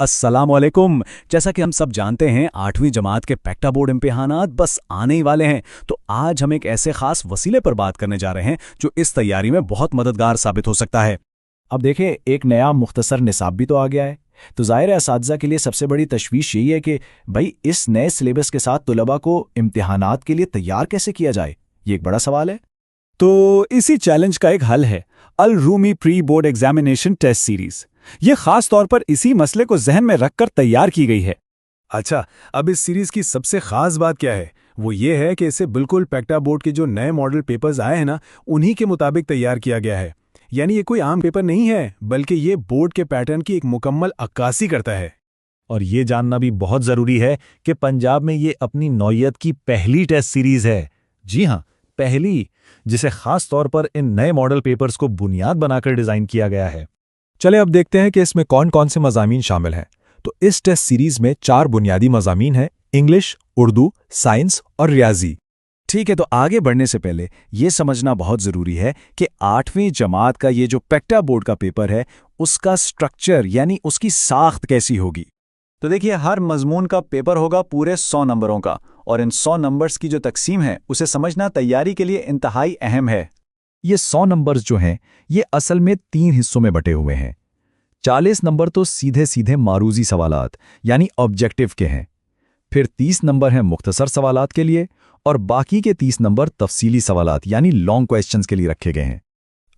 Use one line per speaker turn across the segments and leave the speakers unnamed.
अस्सलाम वालेकुम। जैसा कि हम सब जानते हैं 8वीं जमात के पैक्टा बोर्ड इम्तिहानात बस आने ही वाले हैं, तो आज हम एक ऐसे खास वसीले पर बात करने जा रहे हैं जो इस तैयारी में बहुत मददगार साबित हो सकता है।
अब देखें, एक नया मुख्तसर निसाब भी तो आ गया है, तो ज़ाहिर है असातिज़ा के लिए सबसे बड़ी तशवीश यही है कि भाई इस नए सिलेबस के साथ तुलबा को इम्तिहानात के लिए तैयार कैसे किया जाए। ये एक बड़ा सवाल है।
तो इसी चैलेंज का एक हल है Al Rumi pre board examination test series. ये खास तौर पर इसी मसले को जहन में रखकर तैयार की गई है।
अच्छा, अब इस सीरीज की सबसे खास बात क्या है? वो ये है कि इसे बिल्कुल पैक्टा बोर्ड के जो नए मॉडल पेपर्स आए हैं ना, उन्हीं के मुताबिक तैयार किया गया है। यानी ये कोई आम पेपर नहीं है, बल्कि ये बोर्ड के पैटर्न की एक मुकम्मल अक्कासी करता है।
और ये जानना भी बहुत ज़रूरी है कि पंजाब में ये अपनी नौयत की पहली टेस्ट सीरीज है। जी हाँ, पहली, जिसे खास तौर पर इन नए मॉडल पेपर्स को बुनियाद बनाकर डिज़ाइन किया गया है।
चले अब देखते हैं कि इसमें कौन कौन से मज़ामीन शामिल हैं। तो इस टेस्ट सीरीज में 4 बुनियादी मज़ामीन हैं: इंग्लिश, उर्दू, साइंस और रियाजी।
ठीक है, तो आगे बढ़ने से पहले ये समझना बहुत ज़रूरी है कि 8वीं जमात का ये जो पैक्टा बोर्ड का पेपर है, उसका स्ट्रक्चर यानी उसकी साख्त कैसी होगी। तो देखिए, हर मजमून का पेपर होगा पूरे 100 नंबरों का, और इन 100 नंबर्स की जो तकसीम है उसे समझना तैयारी के लिए इंतहाई अहम है।
ये 100 नंबर्स जो हैं, ये असल में 3 हिस्सों में बटे हुए हैं। 40 नंबर तो सीधे सीधे मारूजी सवालात यानी ऑब्जेक्टिव के हैं। फिर 30 नंबर हैं मुख्तसर सवालात के लिए, और बाकी के 30 नंबर तफसीली सवालात यानी लॉन्ग क्वेश्चंस के लिए रखे गए हैं।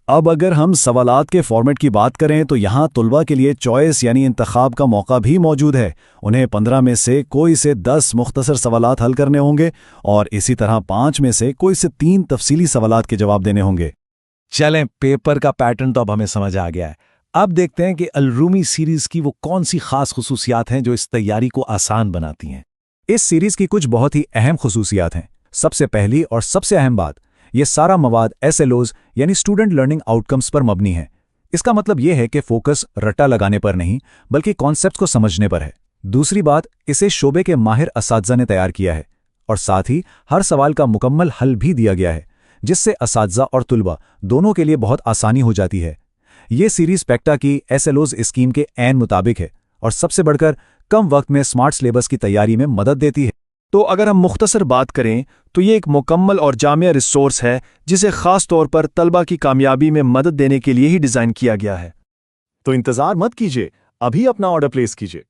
अब अगर हम सवालात के फॉर्मेट की बात करें तो यहाँ तुलबा के लिए चॉइस यानी इंतखाब का मौका भी मौजूद है। उन्हें 15 में से कोई से 10 मुख्तसर सवालात हल करने होंगे, और इसी तरह 5 में से कोई से 3 तफसीली सवालात के जवाब देने होंगे।
चलें, पेपर का पैटर्न तो अब हमें समझ आ गया है। अब देखते हैं कि अल रूमी सीरीज की वो कौन सी खास खुसूसियात हैं जो इस तैयारी को आसान बनाती हैं।
इस सीरीज की कुछ बहुत ही अहम खुसूसियात हैं। सबसे पहली और सबसे अहम बात, ये सारा मवाद एसएलओज यानी स्टूडेंट लर्निंग आउटकम्स पर मबनी है। इसका मतलब ये है कि फोकस रट्टा लगाने पर नहीं, बल्कि कॉन्सेप्ट्स को समझने पर है। दूसरी बात, इसे शोबे के माहिर असातिज़ा ने तैयार किया है, और साथ ही हर सवाल का मुकम्मल हल भी दिया गया है, जिससे असातिज़ा और तुलबा दोनों के लिए बहुत आसानी हो जाती है। ये सीरीज पैक्टा की एसएलओज स्कीम के ऐन मुताबिक है, और सबसे बढ़कर कम वक्त में स्मार्ट सिलेबस की तैयारी में मदद देती है।
तो अगर हम मुख्तसर बात करें तो ये एक मुकम्मल और जामिया रिसोर्स है, जिसे खास तौर पर तलबा की कामयाबी में मदद देने के लिए ही डिज़ाइन किया गया है।
तो इंतज़ार मत कीजिए, अभी अपना ऑर्डर प्लेस कीजिए।